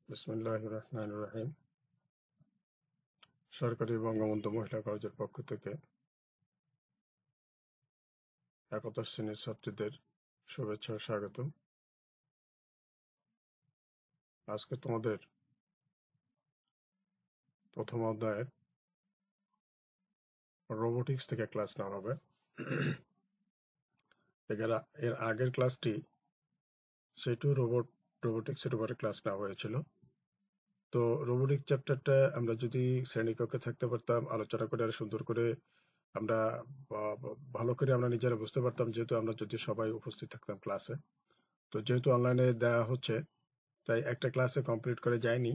বিসমিল্লাহির রহমানির রহিম। সরকারি বঙ্গবন্ধু মহিলা কলেজের পক্ষ থেকে একাদশ শ্রেণীর ছাত্রীদের শুভেচ্ছা ও স্বাগতম। আজকে তোমাদের প্রথম অধ্যায়ের রোবোটিক্স থেকে ক্লাস নেওয়া হবে। এর আগের ক্লাসটি সেটিও রোবোটিক্সের উপরে ক্লাস নেওয়া হয়েছিল। তো রোবোটিক চ্যাপ্টারটা আমরা যদি শ্রেণীকক্ষে থাকতে পারতাম, আলোচনা করে আর সুন্দর করে আমরা ভালো করে আমরা নিজেরা বুঝতে পারতাম, যেহেতু আমরা যদি সবাই উপস্থিত থাকতাম ক্লাসে। তো যেহেতু অনলাইনে দেওয়া হচ্ছে, তাই একটা ক্লাসে কমপ্লিট করে যায়নি,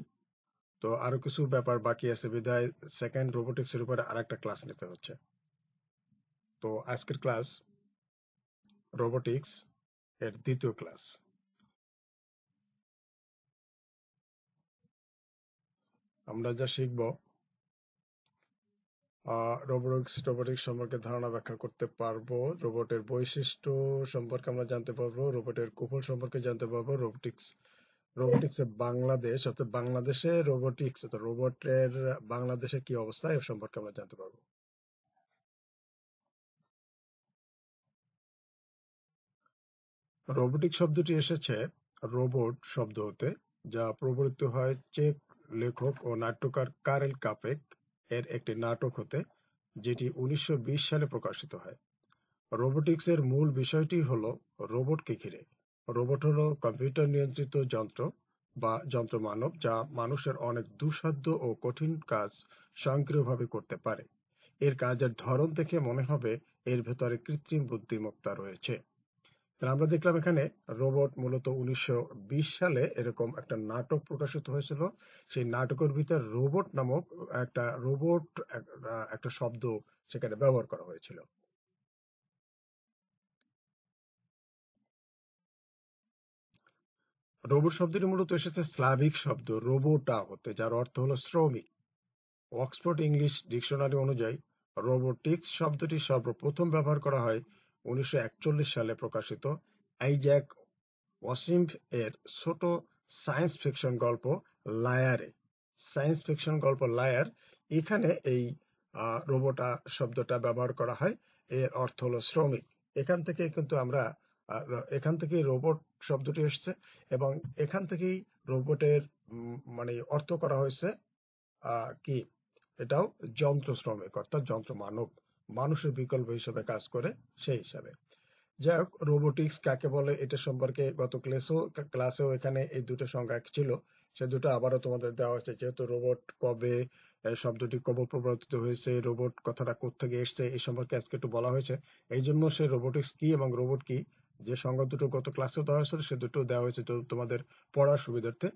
তো আরো কিছু ব্যাপার বাকি আছে বিধায় সেকেন্ড রোবোটিক্স এর উপরে আরেকটা ক্লাস নিতে হচ্ছে। তো আজকের ক্লাস রোবোটিক্স এর দ্বিতীয় ক্লাস। আমরা যা শিখব, রোবোটিক্স সম্পর্কে ধারণা ব্যাখ্যা করতে পারবো, রোবটের বৈশিষ্ট্য সম্পর্কে আমরা জানতে পারবো, রোবটের কুফল সম্পর্কে জানতে পারবো, রোবোটিক্স বাংলাদেশ অর্থাৎ বাংলাদেশে রোবোটিক্স অর্থাৎ রোবটের বাংলাদেশে কি অবস্থা এ সম্পর্কে আমরা জানতে পারবো। রোবোটিক শব্দটি এসেছে রোবট শব্দ হতে, যা প্রবর্তিত হয় চেক লেখক ও নাট্যকার কারেল কাপেক এর একটি নাটক হতে, যেটি 1920 সালে প্রকাশিত হয়। রোবোটিক্সের মূল বিষয়টি হলো রোবটকে ঘিরে। রোবট হলো কম্পিউটার নিয়ন্ত্রিত যন্ত্র বা যন্ত্রমানব, যা মানুষের অনেক দুঃসাধ্য ও কঠিন কাজ স্বয়ংক্রিয়ভাবে করতে পারে। এর কাজের ধরন দেখে মনে হবে এর ভেতরে কৃত্রিম বুদ্ধিমত্তা রয়েছে। আমরা দেখলাম এখানে রোবট মূলত 1920 সালে এরকম একটা নাটক প্রকাশিত হয়েছিল। সেই নাটকের ভিতর রোবট নামক একটা শব্দ সেখানে ব্যবহার করা হয়েছিল। রোবট শব্দটি মূলত এসেছে স্লাভিক শব্দ রোবোটা হতে, যার অর্থ হলো শ্রমিক। অক্সফোর্ড ইংলিশ ডিকশনারি অনুযায়ী রোবোটিক্স শব্দটি সর্বপ্রথম ব্যবহার করা হয় 1941 সালে প্রকাশিত আইজ্যাক ওয়াসিম্ভ এর ছোট সায়েন্স ফিকশন গল্প লায়ারে। এখানে এই রোবোটা শব্দটা ব্যবহার করা হয়, এর অর্থ হলো শ্রমিক। এখান থেকেই রোবট শব্দটি এসছে এবং এখান থেকেই রোবটের মানে অর্থ করা হয়েছে কি, এটাও যন্ত্র শ্রমিক অর্থাৎ যন্ত্র মানব, মানুষের বিকল্প হিসেবে কাজ করে সেই হিসাবে। যাই হোক, রোবোটিক্স কাকে বলে এটা সম্পর্কে গত ক্লাসেও এখানে এই দুটো সংজ্ঞা ছিল, সে দুটো আবারও তোমাদের দেওয়া হয়েছে। যেহেতু রোবট কবে শব্দটি কবে প্রবর্তিত হয়েছে, রোবট কথাটা কোত্থেকে এসছে এই সম্পর্কে আজকে একটু বলা হয়েছে, এই জন্য সে রোবোটিক্স কি এবং রোবট কি যে সংজ্ঞা দুটো গত ক্লাসেও দেওয়া হয়েছিল সে দুটো দেওয়া হয়েছে তোমাদের পড়ার সুবিধার্থে।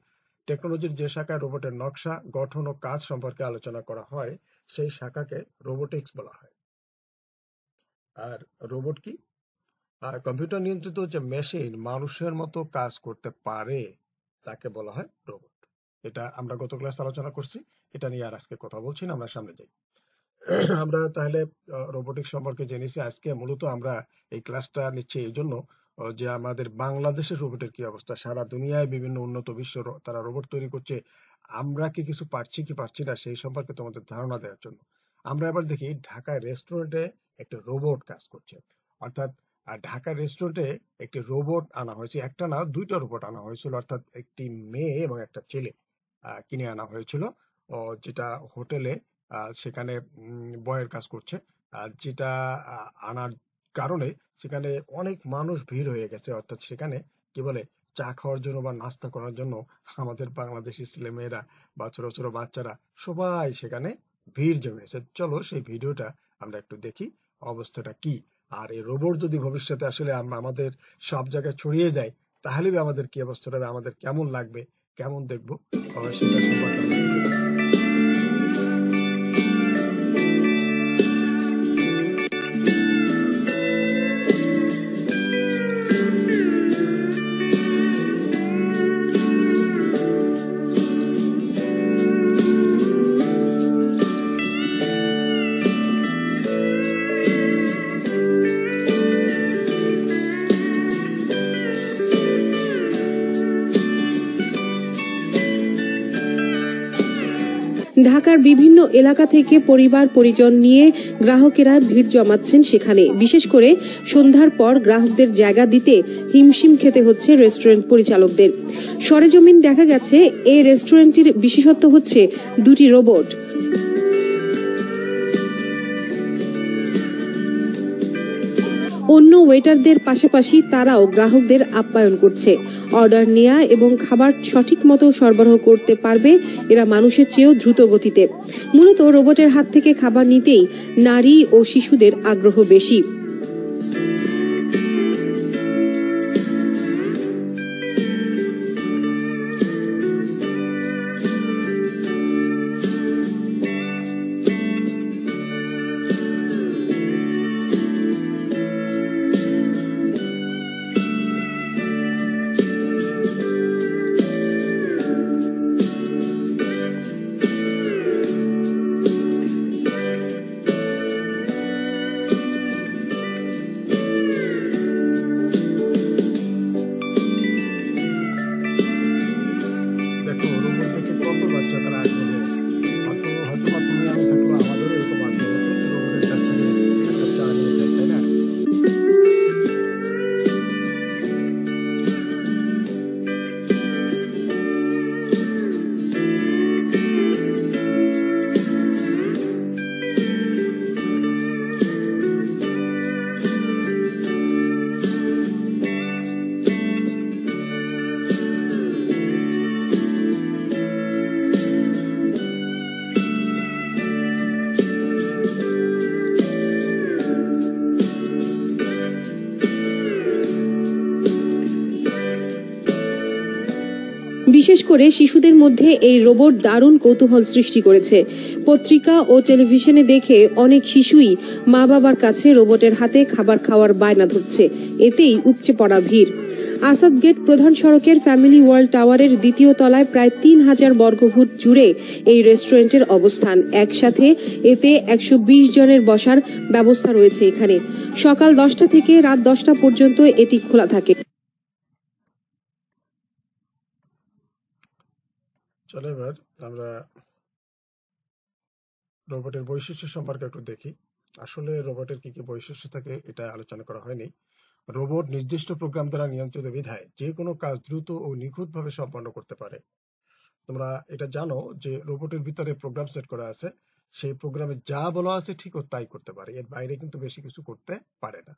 টেকনোলজির যে শাখায় রোবটের নকশা, গঠন ও কাজ সম্পর্কে আলোচনা করা হয় সেই শাখাকে রোবোটিক্স বলা হয়। আর রোবট কি? কম্পিউটার নিয়ন্ত্রিত যে মেশিন মানুষের মতো কাজ করতে পারে তাকে বলা হয় রোবট। এটা আমরা গত ক্লাস আলোচনা করছি, এটা নিয়ে আর আজকে কথা বলছি না, আমরা সামনে যাই। আমরা তাহলে রোবোটিক্স সম্পর্কে জেনেছি। আজকে মূলত আমরা এই ক্লাসটা নিচ্ছি এই জন্য যে আমাদের বাংলাদেশের রোবটের কি অবস্থা, সারা দুনিয়ায় বিভিন্ন উন্নত বিশ্ব তারা রোবট তৈরি করছে, আমরা কি কিছু পারছি কি পারছি না সেই সম্পর্কে তোমাদের ধারণা দেওয়ার জন্য। আমরা এবার দেখি ঢাকায় রেস্টুরেন্টে একটা রোবট কাজ করছে, অর্থাৎ ঢাকার রেস্টুরেন্টে একটি রোবট আনা হয়েছে, একটা না দুইটা রোবট আনা হয়েছিল, অর্থাৎ একটি মেয়ে এবং একটা ছেলে কিনে আনা হয়েছিল, যেটা হোটেলে সেখানে বয়ের কাজ করছে। যেটা আনার কারণে সেখানে অনেক মানুষ ভিড় হয়ে গেছে, অর্থাৎ সেখানে কি বলে চা খাওয়ার জন্য বা নাস্তা করার জন্য আমাদের বাংলাদেশি ছেলেমেয়েরা বা ছোট ছোট বাচ্চারা সবাই সেখানে ভিড় জমেছে। চলো সেই ভিডিওটা আমরা একটু দেখি অবস্থাটা কি। আর এই রোবট যদি ভবিষ্যতে আসলে আমাদের সব জায়গায় ছড়িয়ে যায় তাহলে আমাদের কি অবস্থা হবে, আমাদের কেমন লাগবে, কেমন দেখবো সেটা সম্পর্কে আমরা একটু দেখি। ঢাকার বিভিন্ন এলাকা থেকে পরিবার পরিজন নিয়ে গ্রাহকেরা ভিড় জমাচ্ছেন সেখানে। বিশেষ করে সন্ধ্যার পর গ্রাহকদের জায়গা দিতে হিমশিম খেতে হচ্ছে রেস্টুরেন্ট পরিচালকদের। সরেজমিন দেখা গেছে এই রেস্টুরেন্টটির বিশেষত্ব হচ্ছে দুটি রোবট। অন্য ওয়েটারদের পাশাপাশি তারাও গ্রাহকদের আপ্যায়ন করছে। অর্ডার নেওয়া এবং খাবার সঠিক মতো সরবরাহ করতে পারবে এরা মানুষের চেয়েও দ্রুত গতিতে। মূলত রোবটের হাত থেকে খাবার নিতেই নারী ও শিশুদের আগ্রহ বেশি। বিশেষ করে শিশুদের মধ্যে এই রোবট দারুণ কৌতূহল সৃষ্টি করেছে। পত্রিকা ও টেলিভিশনে দেখে অনেক শিশুই মা বাবার কাছে রোবটের হাতে খাবার খাওয়ার বায়না ধরছে। এতেই উপচে পড়া ভিড়। আসাদ গেট প্রধান সড়কের ফ্যামিলি ওয়ার্ল্ড টাওয়ারের দ্বিতীয় তলায় প্রায় ৩,০০০ বর্গফুট জুড়ে এই রেস্টুরেন্টের অবস্থান। একসাথে এতে ১২০ জনের বসার ব্যবস্থা রয়েছে এখানে। সকাল ১০টা থেকে রাত ১০টা পর্যন্ত এটি খোলা থাকে। চলো এবার আমরা রোবটের বৈশিষ্ট্য সম্পর্কে একটু দেখি। আসলে রোবটের কি কি বৈশিষ্ট্য থাকে এটা আলোচনা করা হয়নি। রোবট নির্দিষ্ট প্রোগ্রাম দ্বারা নিয়ন্ত্রিত বিধায় যে কোনো কাজ দ্রুত ও নিখুঁতভাবে সম্পন্ন করতে পারে। তোমরা এটা জানো যে রোবটের ভিতরে প্রোগ্রাম সেট করা আছে, সেই প্রোগ্রামে যা বলা আছে ঠিক তাই করতে পারে, এর বাইরে কিন্তু বেশি কিছু করতে পারে না।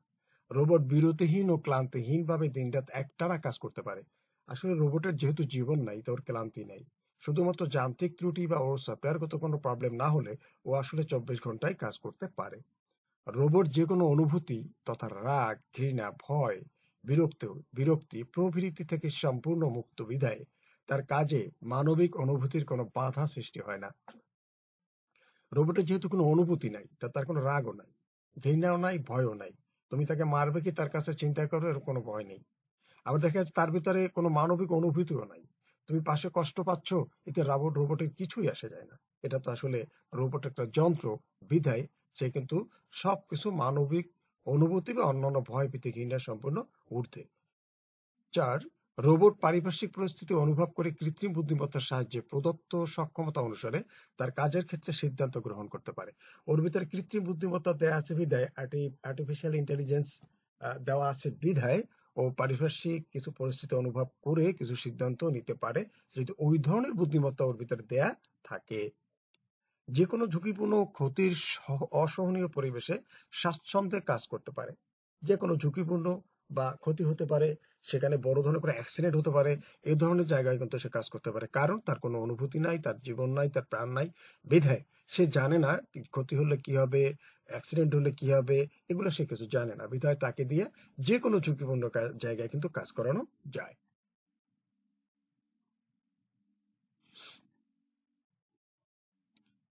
রোবট বিরতিহীন ও ক্লান্তিহীন ভাবে দিনরাত একটানা কাজ করতে পারে। আসলে রোবটের যেহেতু জীবন নাই, তো ওর ক্লান্তি নাই। শুধুমাত্র যান্ত্রিক ত্রুটি বা ওর সফটওয়্যারগত কোনো প্রবলেম না হলে ও আসলে ২৪ ঘন্টায় কাজ করতে পারে। রোবট যে কোনো অনুভূতি তথা রাগ, ঘৃণা, ভয়, বিরক্তি প্রভৃতি থেকে সম্পূর্ণ মুক্ত বিধায় তার কাজে মানবিক অনুভূতির কোনো বাধা সৃষ্টি হয় না। রোবটের যেহেতু কোনো অনুভূতি নাই, তার কোনো রাগও নাই, ঘৃণাও নাই, ভয়ও নাই। তুমি তাকে মারবে কি তার কাছে চিন্তা করো, এর কোনো ভয় নেই। আবার দেখা যাচ্ছে তার ভিতরে কোনো মানবিক অনুভূতিও নাই। তুমি পাশে কষ্ট পাচ্ছ, এতে রোবটের কিছুই আসে যায় না। এটা তো আসলে রোবট একটা যন্ত্র বিধায় সে কিন্তু সবকিছু মানবিক অনুভূতি বা অন্যান্য ভয় ভীতি ঘৃণা সম্পূর্ণ ঊর্ধ্বে। ৪. রোবট পারিপার্শ্বিক পরিস্থিতি অনুভব করে কৃত্রিম বুদ্ধিমত্তার সাহায্যে প্রদত্ত সক্ষমতা অনুসারে তার কাজের ক্ষেত্রে সিদ্ধান্ত গ্রহণ করতে পারে। ওর ভিতরে কৃত্রিম বুদ্ধিমত্তা দেওয়া আছে বিধায়, আর্টিফিশিয়াল ইন্টেলিজেন্স দেওয়া আছে বিধায় ও পারিপার্শ্বিক কিছু পরিস্থিতি অনুভব করে কিছু সিদ্ধান্ত নিতে পারে, যেহেতু ওই ধরনের বুদ্ধিমত্তা ওর ভিতরে দেয়া থাকে। যে কোনো ঝুঁকিপূর্ণ ক্ষতির অসহনীয় পরিবেশে স্বাচ্ছন্দ্যে কাজ করতে পারে। যে কোনো ঝুঁকিপূর্ণ বা ক্ষতি হতে পারে, সেখানে বড় ধরনের কোনো অ্যাক্সিডেন্ট হতে পারে, এই ধরনের জায়গায় কিন্তু সে কাজ করতে পারে। কারণ তার কোনো অনুভূতি নাই, তার জীবন নাই, তার প্রাণ নাই বিধায় সে জানে না ক্ষতি হলে কি হবে, অ্যাক্সিডেন্ট হলে কি হবে, এগুলো সে কিছু জানে না বিধায় তাকে দিয়ে যে কোনো ঝুঁকিপূর্ণ জায়গায় কিন্তু কাজ করানো যায়।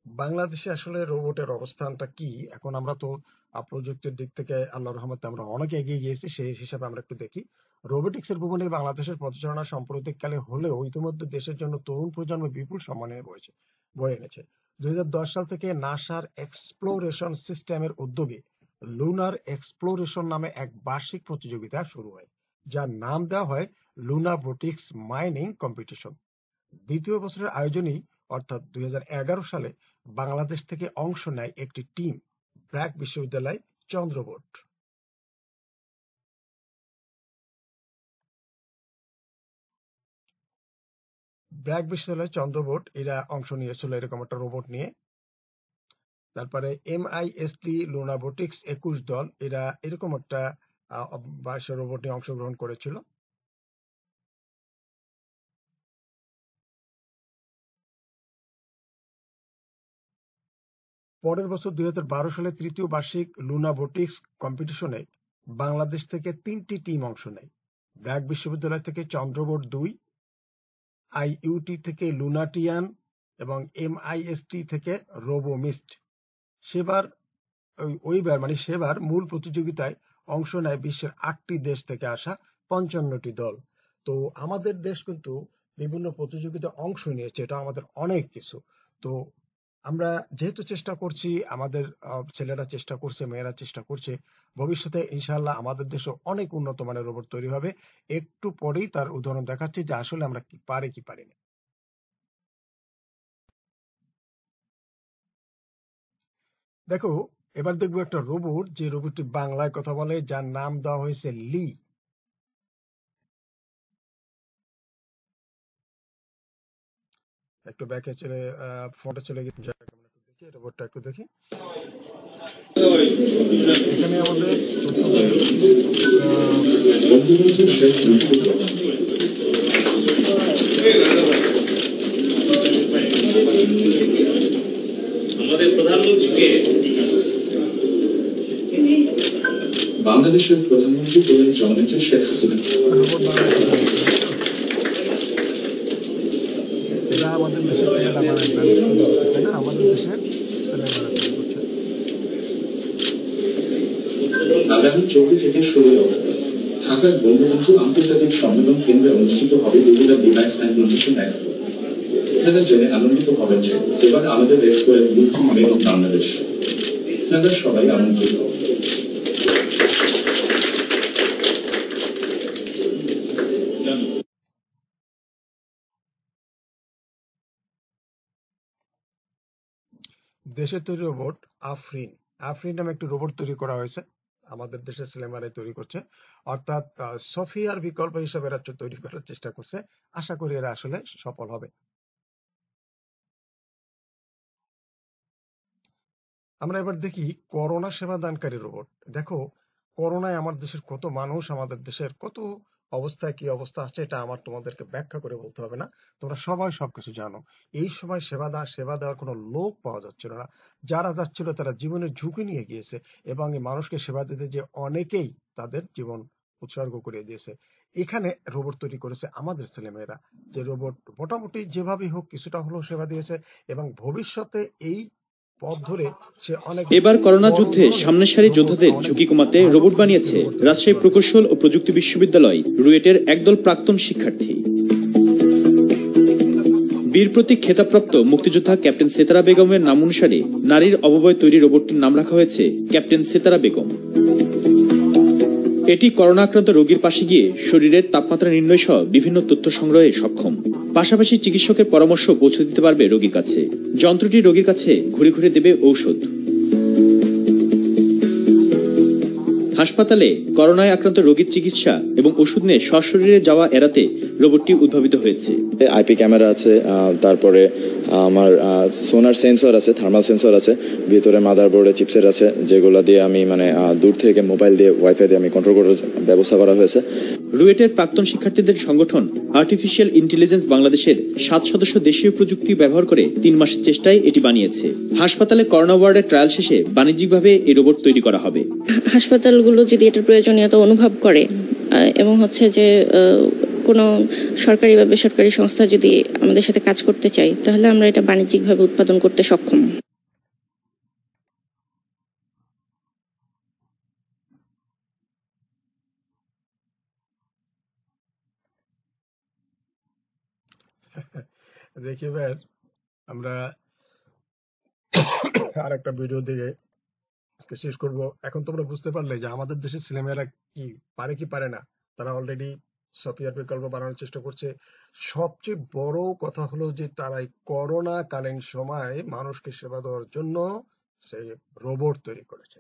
বাংলাদেশে আসলে রোবটের অবস্থানটা কি? এখন আমরা তো প্রযুক্তির দিক থেকে আল্লাহর রহমতে আমরা অনেক এগিয়ে গিয়েছি, সেই হিসাবে আমরা একটু দেখি। রোবোটিক্সের ভূমিকা বাংলাদেশের পদচারণা সাম্প্রতিককালে হলেও ইতিমধ্যে দেশের জন্য তরুণ প্রজন্মে বিপুল সম্মানে বয়ে এনেছে। ২০১০ সাল থেকে নাসার এক্সপ্লোরেশন সিস্টেমের উদ্যোগে লুনার এক্সপ্লোরেশন নামে এক বার্ষিক প্রতিযোগিতা শুরু হয়, যার নাম দেওয়া হয় লুনা রোবোটিক্স মাইনিং কম্পিটিশন। দ্বিতীয় বছরের আয়োজনেই অর্থাৎ 2011 সালে বাংলাদেশ থেকে অংশ নেয় একটি টিম, ব্র্যাক বিশ্ববিদ্যালয় চন্দ্রবোট। ব্র্যাক বিশ্ববিদ্যালয় চন্দ্রবোট এরা অংশ নিয়েছিল এরকম একটা রোবট নিয়ে। তারপরে MIST লুনাবোটিক্স 21 দল এরা এরকম একটা রোবট নিয়ে অংশগ্রহণ করেছিল। পরের বছর 2012 সালে তৃতীয় বার্ষিক লুনাবোটিক্স কম্পিটিশনে বাংলাদেশ থেকে 3টি টিম অংশ নেয়। ব্র্যাক বিশ্ববিদ্যালয় থেকে চন্দ্রবোট 2, IUT থেকে লুনাটিয়ান এবং MIST থেকে রোবোমিস্ট। সেবার মূল প্রতিযোগিতায় অংশ নেয় বিশ্বের 8টি দেশ থেকে আসা 55টি দল। তো আমাদের দেশ কিন্তু বিভিন্ন প্রতিযোগিতায় অংশ নিয়েছে, এটা আমাদের অনেক কিছু। তো আমরা যেহেতু চেষ্টা করছি, আমাদের ছেলেরা চেষ্টা করছে, মেয়েরা চেষ্টা করছে, ভবিষ্যতে ইনশাআল্লাহ আমাদের দেশে অনেক উন্নত মানের রোবট তৈরি হবে। একটু পরেই তার উদাহরণ দেখাচ্ছি যে আসলে আমরা কি পারি না। দেখো, এবার দেখবো একটা রোবট, যে রোবটটি বাংলায় কথা বলে, যার নাম দেওয়া হয়েছে লি। একটু ব্যাকে চলে ফ্রন্টে চলে গেছে, রোবটটা একটু দেখি। এখানে আমাদের আমাদের প্রধানমন্ত্রীকে বাংলাদেশের প্রধানমন্ত্রী বলেন জননেত্রী শেখ হাসিনা। আমাদের দেশের ছেলেরা বানায় না, আমাদের দেশের ছেলেরা করছে। আগামী 14 থেকে 16 ঢাকার বঙ্গবন্ধু আন্তর্জাতিক সম্মেলন কেন্দ্রে অনুষ্ঠিত হবে regular device and nutrition expo. আপনারা জেনে আনন্দিত হবেন যে এবার আমাদের এক্সপোর মুক্তি মেড ইন বাংলাদেশ। আপনারা সবাই আমন্ত্রিত। দেশের তৈরি রোবট আফরিন নামে একটি রোবট তৈরি করা হয়েছে, আমাদের দেশের ছেলেমেয়েরাই তৈরি করছে। অর্থাৎ সফিয়ার বিকল্প হিসেবে এরা তৈরি করার চেষ্টা করছে। আশা করি এরা আসলে সফল হবে। আমরা এবার দেখি করোনা সেবা দানকারী রোবট। দেখো, করোনায় আমার দেশের কত মানুষ, আমাদের দেশের কত অবস্থায় কি অবস্থা আছে, এটা আমার তোমাদেরকে ব্যাখ্যা করে বলতে হবে না, তোমরা সবাই সবকিছু জানো। এই সময় সেবা দেওয়ার কোনো লোক পাওয়া যাচ্ছিল না। যারা যাচ্ছিল তারা জীবনের ঝুঁকি নিয়ে গিয়েছে, এবং এই মানুষকে সেবা দিতে যে অনেকেই তাদের জীবন উৎসর্গ করে দিয়েছে। এখানে রোবট তৈরি করেছে আমাদের ছেলেমেয়েরা, যে রোবট মোটামুটি যেভাবেই হোক কিছুটা হলেও সেবা দিয়েছে, এবং ভবিষ্যতে এই এবার করোনা যুদ্ধে সামনের সারির যোদ্ধাদের ঝুঁকি কমাতে রোবট বানিয়েছে রাজশাহী প্রকৌশল ও প্রযুক্তি বিশ্ববিদ্যালয় রুয়েটের একদল প্রাক্তন শিক্ষার্থী। বীর প্রতীক খেতাবপ্রাপ্ত মুক্তিযোদ্ধা ক্যাপ্টেন সেতারা বেগমের নাম অনুসারে নারীর অবয়ব তৈরি রোবটটির নাম রাখা হয়েছে ক্যাপ্টেন সেতারা বেগম। এটি করোনা আক্রান্ত রোগীর পাশে গিয়ে শরীরের তাপমাত্রা নির্ণয় সহ বিভিন্ন তথ্য সংগ্রহে সক্ষম। পাশাপাশি চিকিৎসকের পরামর্শ পৌঁছে দিতে পারবে রোগীর কাছে। যন্ত্রটি রোগীর কাছে ঘুরে ঘুরে দেবে ঔষধ। হাসপাতালে করোনায় আক্রান্ত রোগীর চিকিৎসা এবং ওষুধ নিয়ে সশরীরে যাওয়া এড়াতে রোবটটি উদ্ভাবিত হয়েছে। আইপি ক্যামেরা আছে, তারপরে আমার সোনার সেন্সর আছে, থার্মাল সেন্সর আছে, ভিতরে মাদারবোর্ডে চিপসেট আছে, যেগুলো দিয়ে আমি দূর থেকে মোবাইল দিয়ে ওয়াইফাই দিয়ে আমি কন্ট্রোল করার ব্যবস্থা করা হয়েছে। রুয়েটের প্রাক্তন শিক্ষার্থীদের সংগঠন আর্টিফিশিয়াল ইন্টেলিজেন্স বাংলাদেশের 7 সদস্য দেশীয় প্রযুক্তি ব্যবহার করে 3 মাসের চেষ্টায় এটি বানিয়েছে। হাসপাতালে করোনা ওয়ার্ডের ট্রায়াল শেষে বাণিজ্যিকভাবে এই রোবট তৈরি করা হবে। হাসপাতালগুলো যদি এটার প্রয়োজনীয়তা অনুভব করে এবং যে কোনো সরকারি বা বেসরকারি সংস্থা যদি আমাদের সাথে কাজ করতে চায়, তাহলে আমরা এটা বাণিজ্যিকভাবে উৎপাদন করতে সক্ষম। দেখি এবার আমরা আর একটা ভিডিও দেখে আজকে শেষ করব। এখন তোমরা বুঝতে পারলে যে আমাদের দেশের ছেলেমেয়েরা কি পারে না। তারা অলরেডি সোফিয়ার বিকল্প বানানোর চেষ্টা করছে। সবচেয়ে বড় কথা হলো যে তারা এই করোনা কালীন সময় মানুষকে সেবা দেওয়ার জন্য সেই রোবট তৈরি করেছে।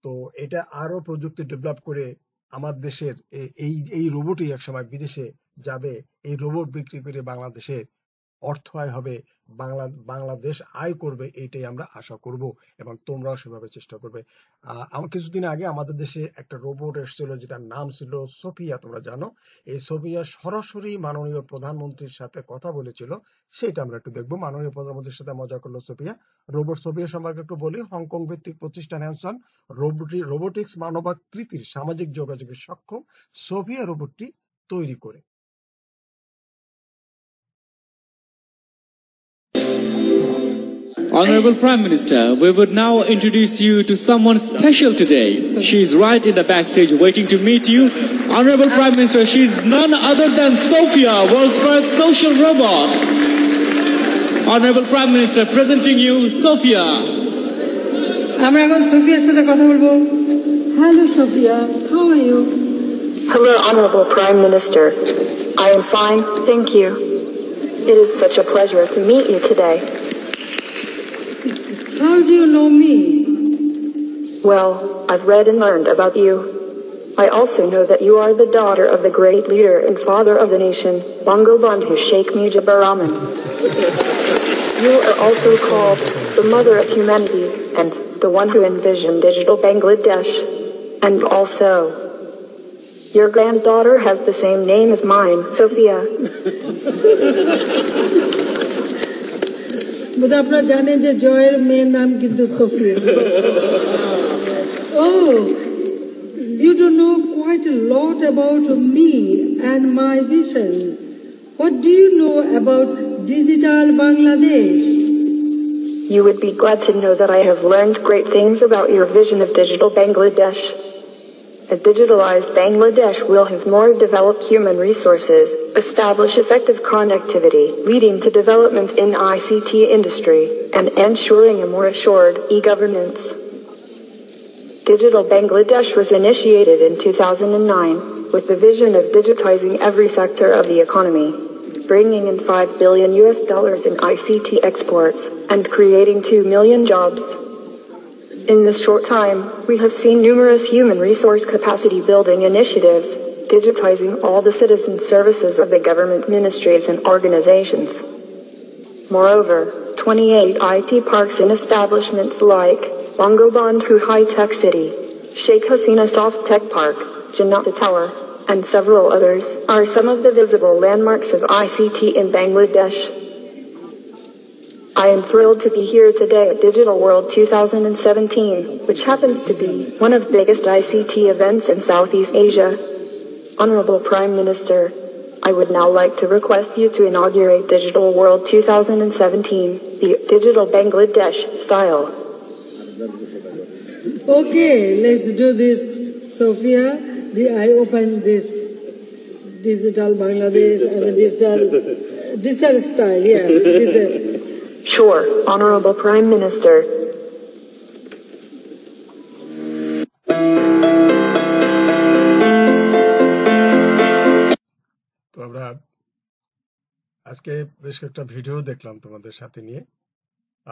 তো এটা আরো প্রযুক্তি ডেভেলপ করে আমার দেশের এই এই রোবটই একসময় বিদেশে যাবে। এই রোবট বিক্রি করে বাংলাদেশের অর্থ আয় হবে, বাংলাদেশ আয় করবে, এইটাই আমরা আশা করব এবং তোমরাও সেভাবে চেষ্টা করবে। আমার কিছুদিন আগে আমাদের দেশে একটা রোবট এসেছিল যেটার নাম ছিল সোফিয়া, তোমরা জানো। এই সোফিয়া সরাসরি মাননীয় প্রধানমন্ত্রীর সাথে কথা বলেছিল, সেটা আমরা একটু দেখবো। মাননীয় প্রধানমন্ত্রীর সাথে মজা করলো সোফিয়া। রোবট সোফিয়া সম্পর্কে একটু বলি। হংকং ভিত্তিক প্রতিষ্ঠান হ্যানসন রোবোটিক্স মানবাকৃতির সামাজিক যোগাযোগে সক্ষম সোফিয়া রোবটটি তৈরি করে। Honorable Prime Minister, we would now introduce you to someone special today. She's right in the backstage waiting to meet you. Honorable Prime Minister, she's none other than Sophia, world's first social robot. Honorable Prime Minister, presenting you Sophia. আমরা এখন সোফিয়ার সাথে কথা বলবো। Hello Sophia, how are you? Hello, Honorable Prime Minister. I am fine, thank you. It is such a pleasure to meet you today. How do you know me? Well, I've read and learned about you. I also know that you are the daughter of the great leader and father of the nation, Bangabandhu Sheikh Mujibur Rahman. You are also called the mother of humanity and the one who envisioned digital Bangladesh. And also, your granddaughter has the same name as mine, Sophia. But আপনারা জানেন যে জয়ের মেয়ের নাম কিন্তু Sophia. Oh, you don't know quite a lot about me and my vision. What do you know about digital Bangladesh? You would be glad to know that I have learned great things about your vision of digital Bangladesh. A digitalized Bangladesh will have more developed human resources, establish effective connectivity, leading to development in ICT industry, and ensuring a more assured e-governance. Digital Bangladesh was initiated in 2009 with the vision of digitizing every sector of the economy, bringing in $5 billion in ICT exports, and creating 2 million jobs. In this short time, we have seen numerous human resource capacity building initiatives, digitizing all the citizen services of the government ministries and organizations. Moreover, 28 IT parks in establishments like Bangabandhu High Tech City, Sheikh Hasina Soft Tech Park, Janata Tower, and several others are some of the visible landmarks of ICT in Bangladesh. I am thrilled to be here today at Digital World 2017, which happens to be one of the biggest ICT events in Southeast Asia. Honorable Prime Minister, I would now like to request you to inaugurate Digital World 2017, the Digital Bangladesh style. Okay, let's do this, Sophia. I open this digital Bangladesh and digital style, yeah. Sure, Honorable Prime Minister. তো আমরা আজকে বেশ কয়েকটা video দেখলাম তোমাদের সাথে নিয়ে,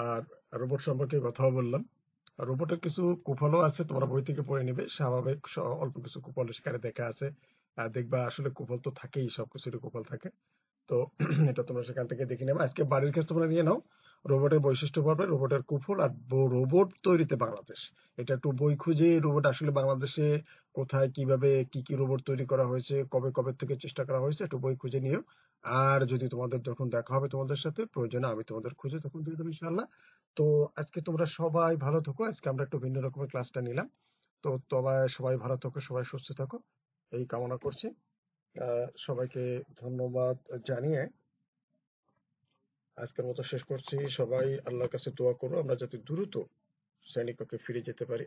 আর robot সম্পর্কে কথাও বললাম। রোবটের কিছু কুফলও আছে, তোমরা বই থেকে পড়ে নিবে। স্বাভাবিক অল্প কিছু কুফল সেখানে দেখা আছে, আর দেখবা আসলে কুফল তো থাকেই, সবকিছুরই কুফল থাকে। তো এটা তোমরা সেখান থেকে দেখে নেবে। আজকে বাড়ির কাছে তোমরা নিয়ে নাও রোবটের বৈশিষ্ট্য পড়বে, রোবটের কুফল আর রোবট তৈরিতে বাংলাদেশ। এটা একটু বই খুঁজে রোবট আসলে বাংলাদেশে কোথায় কিভাবে কি কি রোবট তৈরি করা হয়েছে, কবে কবে থেকে চেষ্টা করা হয়েছে, একটু বই খুঁজে নিও। আর যদি তোমাদের যখন দেখা হবে তোমাদের সাথে, প্রয়োজনে আমি তোমাদের খুঁজে তখন দিয়ে দেবো ইনশাআল্লাহ। তো আজকে তোমরা সবাই ভালো থাকো। আজকে আমরা একটু ভিন্ন রকমের ক্লাসটা নিলাম। তো সবাই ভালো থাকো, সবাই সুস্থ থাকো, এই কামনা করছি। সবাইকে ধন্যবাদ জানিয়ে আজকের মতো শেষ করছি। সবাই আল্লাহর কাছে দোয়া করো আমরা যাতে দ্রুত শ্রেণীকক্ষে ফিরে যেতে পারি।